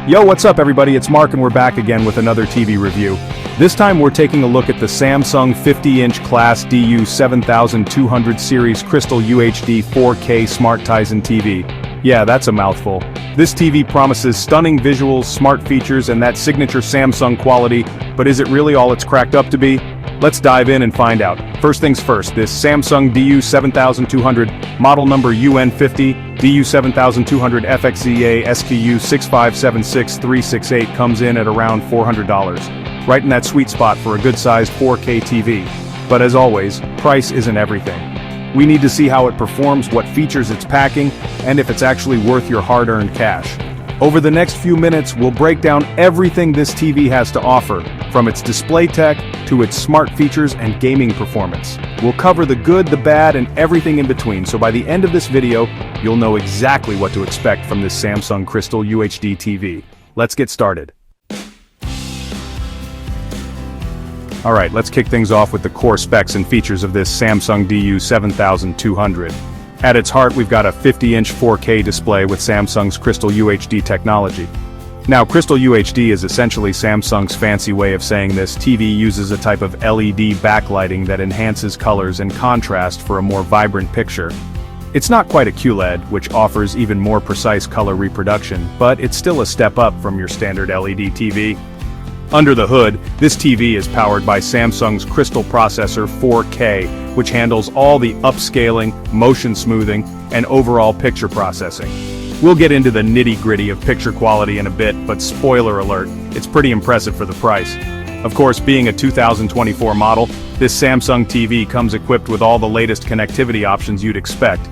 Yo, what's up everybody, it's Mark and we're back again with another TV review. This time we're taking a look at the Samsung 50-inch class DU7200 Series Crystal UHD 4K Smart Tizen TV. Yeah, that's a mouthful. This TV promises stunning visuals, smart features, and that signature Samsung quality, but is it really all it's cracked up to be? Let's dive in and find out. First things first, this Samsung DU7200, model number UN50, DU7200 FXZA SKU 6576368 comes in at around $400. Right in that sweet spot for a good-sized 4K TV. But as always, price isn't everything. We need to see how it performs, what features it's packing, and if it's actually worth your hard-earned cash. Over the next few minutes, we'll break down everything this TV has to offer, from its display tech to its smart features and gaming performance. We'll cover the good, the bad, and everything in between, so by the end of this video, you'll know exactly what to expect from this Samsung Crystal UHD TV. Let's get started. Alright, let's kick things off with the core specs and features of this Samsung DU7200. At its heart, we've got a 50-inch 4K display with Samsung's Crystal UHD technology. Now, Crystal UHD is essentially Samsung's fancy way of saying this TV uses a type of LED backlighting that enhances colors and contrast for a more vibrant picture. It's not quite a QLED, which offers even more precise color reproduction, but it's still a step up from your standard LED TV. Under the hood, this TV is powered by Samsung's Crystal Processor 4K, which handles all the upscaling, motion smoothing, and overall picture processing. We'll get into the nitty-gritty of picture quality in a bit, but spoiler alert, it's pretty impressive for the price. Of course, being a 2024 model, this Samsung TV comes equipped with all the latest connectivity options you'd expect.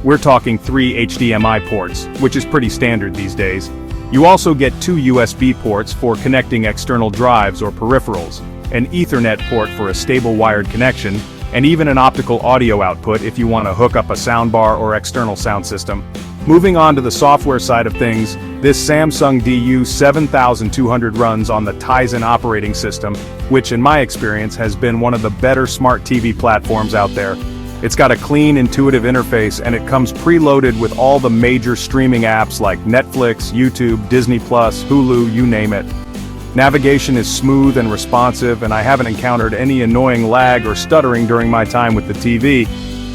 We're talking 3 HDMI ports, which is pretty standard these days. You also get 2 USB ports for connecting external drives or peripherals, an Ethernet port for a stable wired connection, and even an optical audio output if you want to hook up a soundbar or external sound system. Moving on to the software side of things, this Samsung DU7200 runs on the Tizen operating system, which in my experience has been one of the better smart TV platforms out there. It's got a clean, intuitive interface and it comes preloaded with all the major streaming apps like Netflix, YouTube, Disney+, Hulu, you name it. Navigation is smooth and responsive, and I haven't encountered any annoying lag or stuttering during my time with the TV.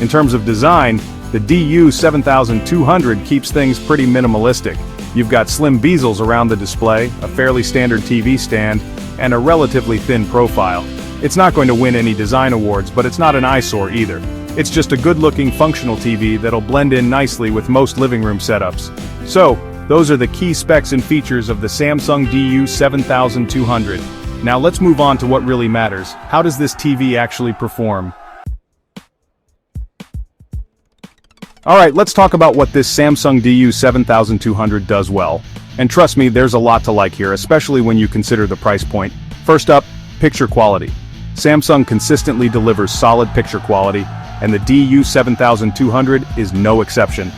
In terms of design, the DU7200 keeps things pretty minimalistic. You've got slim bezels around the display, a fairly standard TV stand, and a relatively thin profile. It's not going to win any design awards, but it's not an eyesore either. It's just a good-looking functional TV that'll blend in nicely with most living room setups. So, those are the key specs and features of the Samsung DU7200. Now let's move on to what really matters. How does this TV actually perform? Alright, let's talk about what this Samsung DU7200 does well. And trust me, there's a lot to like here, especially when you consider the price point. First up, picture quality. Samsung consistently delivers solid picture quality, and the DU7200 is no exception.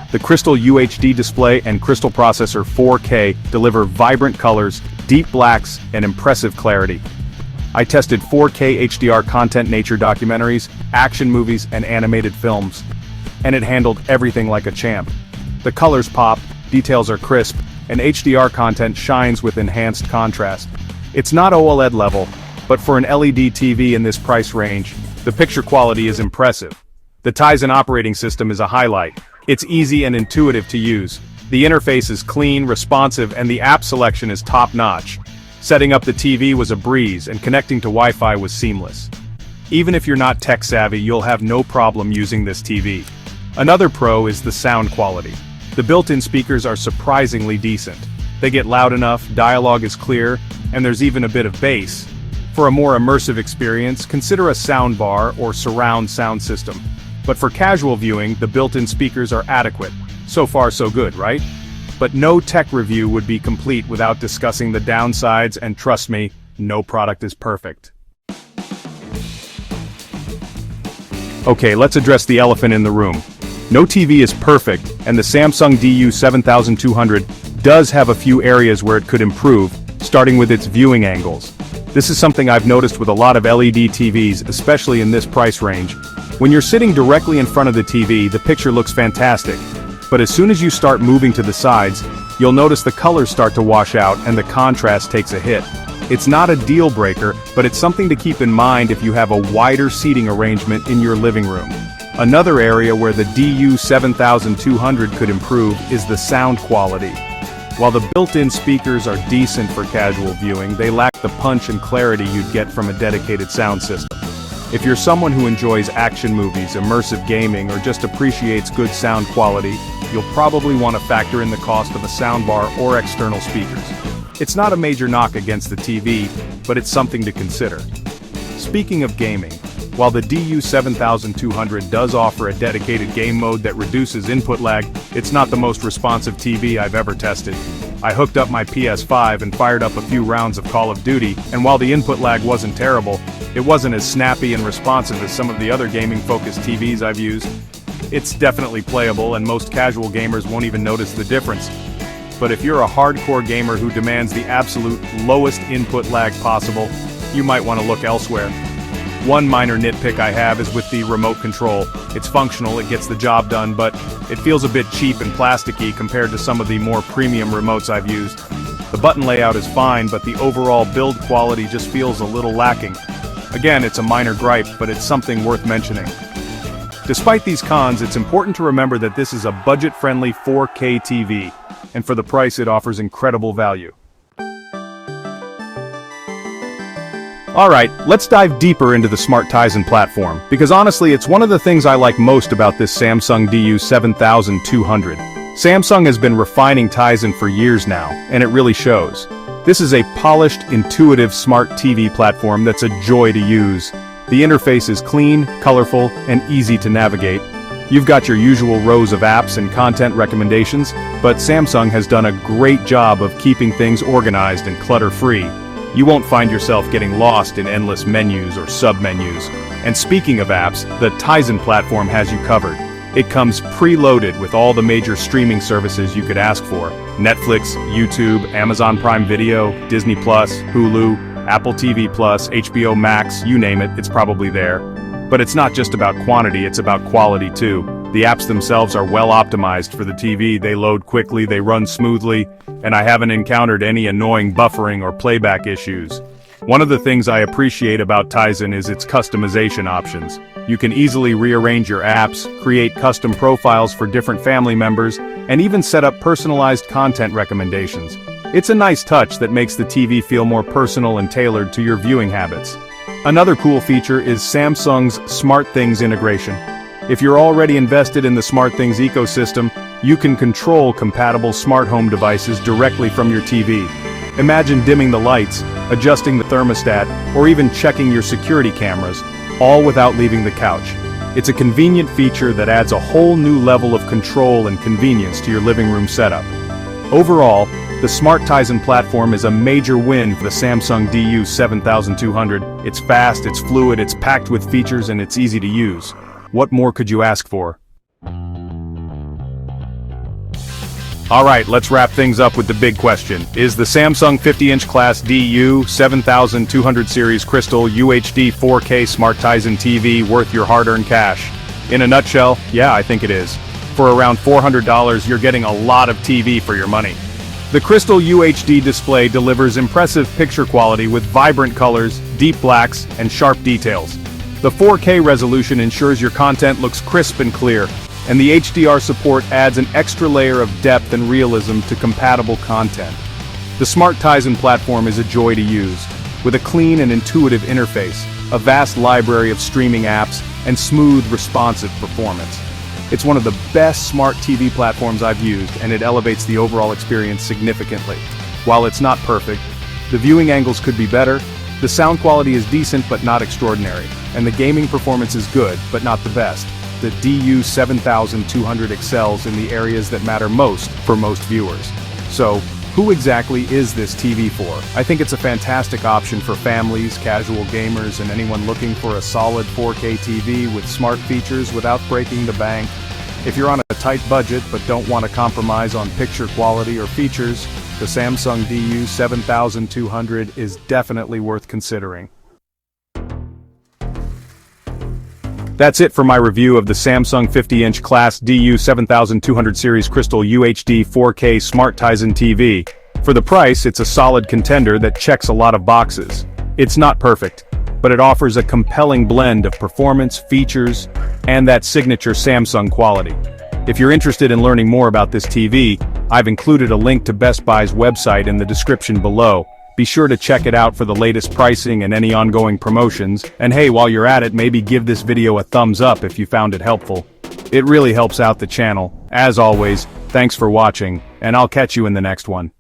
The Crystal UHD display and Crystal Processor 4K deliver vibrant colors, deep blacks, and impressive clarity. I tested 4K HDR content nature documentaries, action movies, and animated films. And it handled everything like a champ. The colors pop, details are crisp, and HDR content shines with enhanced contrast. It's not OLED level, but for an LED TV in this price range, the picture quality is impressive. The Tizen operating system is a highlight. It's easy and intuitive to use. The interface is clean, responsive, and the app selection is top-notch. Setting up the TV was a breeze, and connecting to Wi-Fi was seamless. Even if you're not tech-savvy, you'll have no problem using this TV. Another pro is the sound quality. The built-in speakers are surprisingly decent. They get loud enough, dialogue is clear, and there's even a bit of bass. For a more immersive experience, consider a soundbar or surround sound system. But for casual viewing, the built-in speakers are adequate. So far so good, right? But no tech review would be complete without discussing the downsides, and trust me, no product is perfect. Okay, let's address the elephant in the room. No TV is perfect, and the Samsung DU7200 does have a few areas where it could improve, starting with its viewing angles. This is something I've noticed with a lot of LED TVs, especially in this price range. When you're sitting directly in front of the TV, the picture looks fantastic. But as soon as you start moving to the sides, you'll notice the colors start to wash out and the contrast takes a hit. It's not a deal breaker, but it's something to keep in mind if you have a wider seating arrangement in your living room. Another area where the DU7200 could improve is the sound quality. While the built-in speakers are decent for casual viewing, they lack the punch and clarity you'd get from a dedicated sound system. If you're someone who enjoys action movies, immersive gaming, or just appreciates good sound quality, you'll probably want to factor in the cost of a soundbar or external speakers. It's not a major knock against the TV, but it's something to consider. Speaking of gaming, while the DU7200 does offer a dedicated game mode that reduces input lag, it's not the most responsive TV I've ever tested. I hooked up my PS5 and fired up a few rounds of Call of Duty, and while the input lag wasn't terrible, it wasn't as snappy and responsive as some of the other gaming-focused TVs I've used. It's definitely playable, and most casual gamers won't even notice the difference. But if you're a hardcore gamer who demands the absolute lowest input lag possible, you might want to look elsewhere. One minor nitpick I have is with the remote control. It's functional, it gets the job done, but it feels a bit cheap and plasticky compared to some of the more premium remotes I've used. The button layout is fine, but the overall build quality just feels a little lacking. Again, it's a minor gripe, but it's something worth mentioning. Despite these cons, it's important to remember that this is a budget-friendly 4K TV, and for the price it offers incredible value. Alright, let's dive deeper into the Smart Tizen platform, because honestly it's one of the things I like most about this Samsung DU7200. Samsung has been refining Tizen for years now, and it really shows. This is a polished, intuitive smart TV platform that's a joy to use. The interface is clean, colorful, and easy to navigate. You've got your usual rows of apps and content recommendations, but Samsung has done a great job of keeping things organized and clutter-free. You won't find yourself getting lost in endless menus or sub-menus. And speaking of apps, the Tizen platform has you covered. It comes preloaded with all the major streaming services you could ask for: Netflix, YouTube, Amazon Prime Video, Disney+, Hulu, Apple TV+, HBO Max, you name it, it's probably there. But it's not just about quantity, it's about quality too. The apps themselves are well optimized for the TV, they load quickly, they run smoothly, and I haven't encountered any annoying buffering or playback issues. One of the things I appreciate about Tizen is its customization options. You can easily rearrange your apps, create custom profiles for different family members, and even set up personalized content recommendations. It's a nice touch that makes the TV feel more personal and tailored to your viewing habits. Another cool feature is Samsung's SmartThings integration. If you're already invested in the SmartThings ecosystem, you can control compatible smart home devices directly from your TV. Imagine dimming the lights, adjusting the thermostat, or even checking your security cameras, all without leaving the couch. It's a convenient feature that adds a whole new level of control and convenience to your living room setup. Overall, the Smart Tizen platform is a major win for the Samsung DU7200. It's fast, it's fluid, it's packed with features, and it's easy to use. What more could you ask for? Alright, let's wrap things up with the big question. Is the Samsung 50-inch class DU7200 Series Crystal UHD 4K Smart Tizen TV worth your hard-earned cash? In a nutshell, yeah, I think it is. For around $400, you're getting a lot of TV for your money. The Crystal UHD display delivers impressive picture quality with vibrant colors, deep blacks, and sharp details. The 4K resolution ensures your content looks crisp and clear, and the HDR support adds an extra layer of depth and realism to compatible content. The Smart Tizen platform is a joy to use, with a clean and intuitive interface, a vast library of streaming apps, and smooth, responsive performance. It's one of the best smart TV platforms I've used, and it elevates the overall experience significantly. While it's not perfect, the viewing angles could be better, the sound quality is decent but not extraordinary, and the gaming performance is good but not the best. The DU7200 excels in the areas that matter most for most viewers. So, who exactly is this TV for? I think it's a fantastic option for families, casual gamers, and anyone looking for a solid 4K TV with smart features without breaking the bank. If you're on a tight budget but don't want to compromise on picture quality or features, the Samsung DU7200 is definitely worth considering. That's it for my review of the Samsung 50-inch class DU7200 Series Crystal UHD 4K Smart Tizen TV. For the price, it's a solid contender that checks a lot of boxes. It's not perfect, but it offers a compelling blend of performance, features, and that signature Samsung quality. If you're interested in learning more about this TV, I've included a link to Best Buy's website in the description below. Be sure to check it out for the latest pricing and any ongoing promotions, and hey, while you're at it, maybe give this video a thumbs up if you found it helpful. It really helps out the channel. As always, thanks for watching, and I'll catch you in the next one.